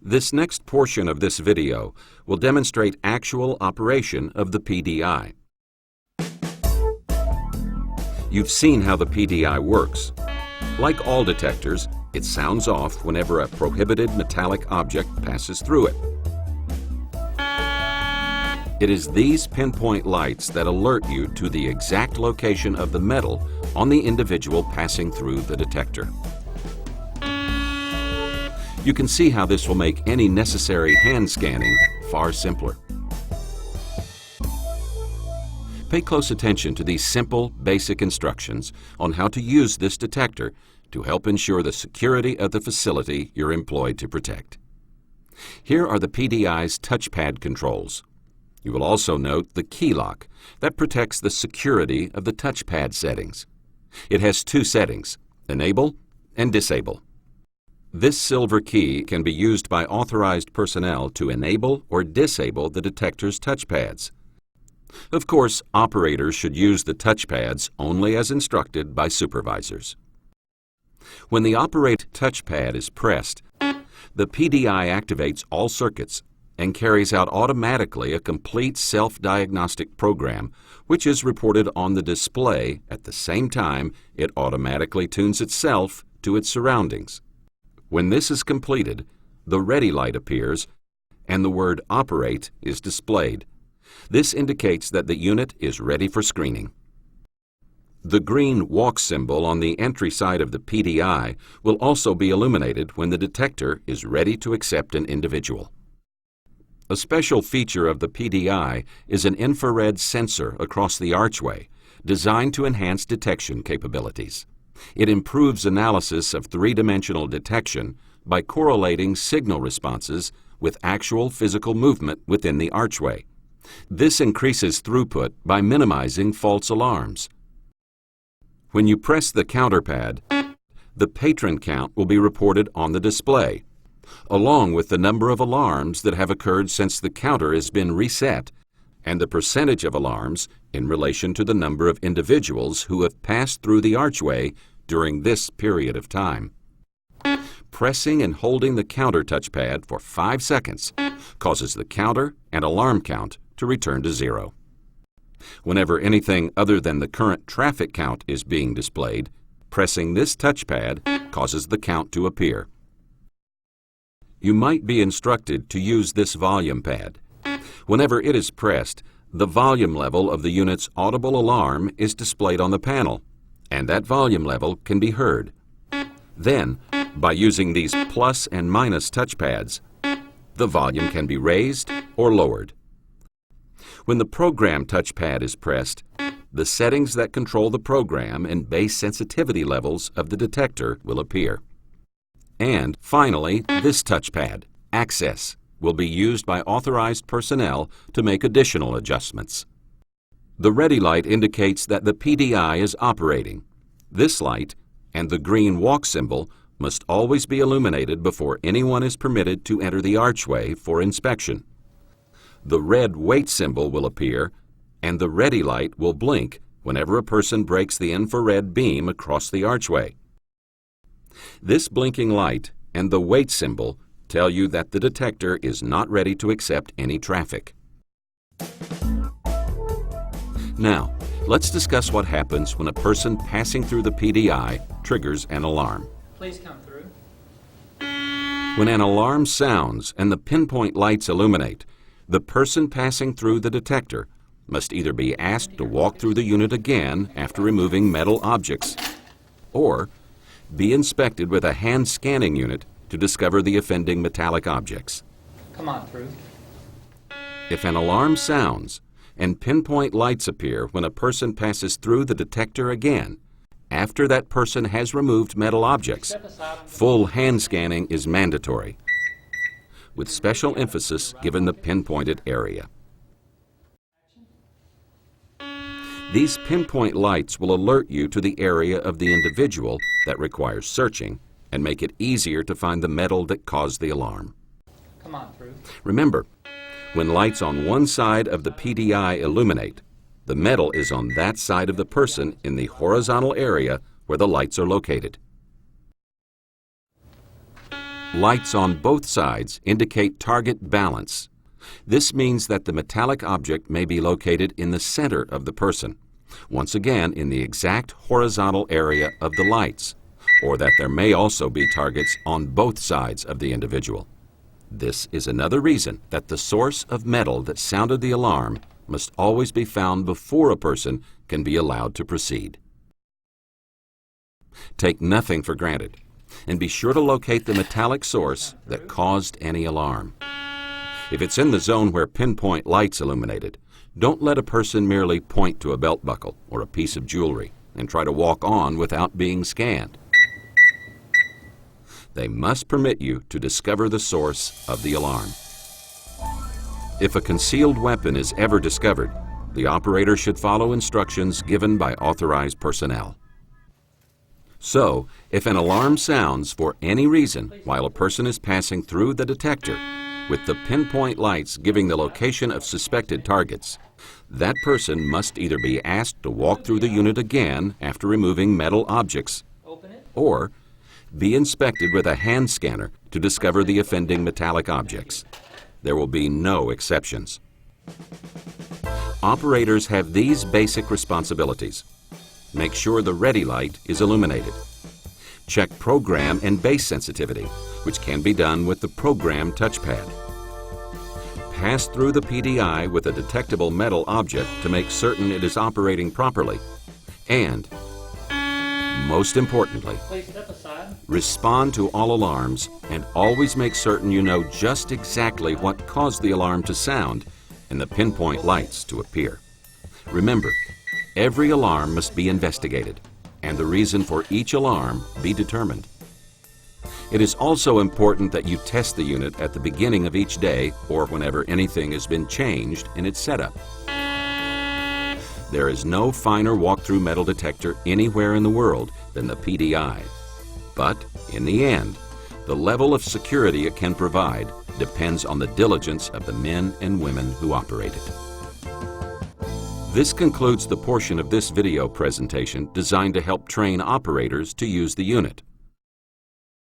This next portion of this video will demonstrate actual operation of the PDI. You've seen how the PDI works. Like all detectors, it sounds off whenever a prohibited metallic object passes through it. It is these pinpoint lights that alert you to the exact location of the metal on the individual passing through the detector. You can see how this will make any necessary hand scanning far simpler. Pay close attention to these simple, basic instructions on how to use this detector to help ensure the security of the facility you're employed to protect. Here are the PDI's touchpad controls. You will also note the key lock that protects the security of the touchpad settings. It has two settings, enable and disable. This silver key can be used by authorized personnel to enable or disable the detector's touchpads. Of course, operators should use the touchpads only as instructed by supervisors. When the operate touchpad is pressed, the PDI activates all circuits and carries out automatically a complete self-diagnostic program, which is reported on the display at the same time it automatically tunes itself to its surroundings. When this is completed, the ready light appears and the word operate is displayed. This indicates that the unit is ready for screening. The green walk symbol on the entry side of the PDI will also be illuminated when the detector is ready to accept an individual. A special feature of the PDI is an infrared sensor across the archway designed to enhance detection capabilities. It improves analysis of three-dimensional detection by correlating signal responses with actual physical movement within the archway. This increases throughput by minimizing false alarms. When you press the counter pad, the patron count will be reported on the display, along with the number of alarms that have occurred since the counter has been reset and the percentage of alarms in relation to the number of individuals who have passed through the archway during this period of time. Pressing and holding the counter touchpad for 5 seconds causes the counter and alarm count to return to 0. Whenever anything other than the current traffic count is being displayed, pressing this touchpad causes the count to appear. You might be instructed to use this volume pad. Whenever it is pressed, the volume level of the unit's audible alarm is displayed on the panel, and that volume level can be heard. Then, by using these plus and minus touchpads, the volume can be raised or lowered. When the program touchpad is pressed, the settings that control the program and base sensitivity levels of the detector will appear. And finally, this touchpad, access, will be used by authorized personnel to make additional adjustments. The ready light indicates that the PDI is operating. This light and the green walk symbol must always be illuminated before anyone is permitted to enter the archway for inspection. The red wait symbol will appear and the ready light will blink whenever a person breaks the infrared beam across the archway. This blinking light and the wait symbol tell you that the detector is not ready to accept any traffic. Now, let's discuss what happens when a person passing through the PDI triggers an alarm. Please come through. When an alarm sounds and the pinpoint lights illuminate, the person passing through the detector must either be asked to walk through the unit again after removing metal objects, or be inspected with a hand scanning unit to discover the offending metallic objects. Come on through. If an alarm sounds and pinpoint lights appear when a person passes through the detector again, after that person has removed metal objects, full hand scanning is mandatory, with special emphasis given the pinpointed area. These pinpoint lights will alert you to the area of the individual that requires searching and make it easier to find the metal that caused the alarm. Come on through. Remember, when lights on one side of the PDI illuminate, the metal is on that side of the person in the horizontal area where the lights are located. Lights on both sides indicate target balance. This means that the metallic object may be located in the center of the person, once again in the exact horizontal area of the lights, or that there may also be targets on both sides of the individual. This is another reason that the source of metal that sounded the alarm must always be found before a person can be allowed to proceed. Take nothing for granted, and be sure to locate the metallic source that caused any alarm. If it's in the zone where pinpoint lights illuminated, don't let a person merely point to a belt buckle or a piece of jewelry and try to walk on without being scanned. They must permit you to discover the source of the alarm. If a concealed weapon is ever discovered, the operator should follow instructions given by authorized personnel. So, if an alarm sounds for any reason while a person is passing through the detector, with the pinpoint lights giving the location of suspected targets, that person must either be asked to walk through the unit again after removing metal objects, or be inspected with a hand scanner to discover the offending metallic objects. There will be no exceptions. Operators have these basic responsibilities. Make sure the ready light is illuminated. Check program and base sensitivity, which can be done with the program touchpad. Pass through the PDI with a detectable metal object to make certain it is operating properly. And, most importantly, respond to all alarms and always make certain you know just exactly what caused the alarm to sound and the pinpoint lights to appear. Remember, every alarm must be investigated, and the reason for each alarm be determined. It is also important that you test the unit at the beginning of each day or whenever anything has been changed in its setup. There is no finer walk-through metal detector anywhere in the world than the PDI. But, in the end, the level of security it can provide depends on the diligence of the men and women who operate it. This concludes the portion of this video presentation designed to help train operators to use the unit.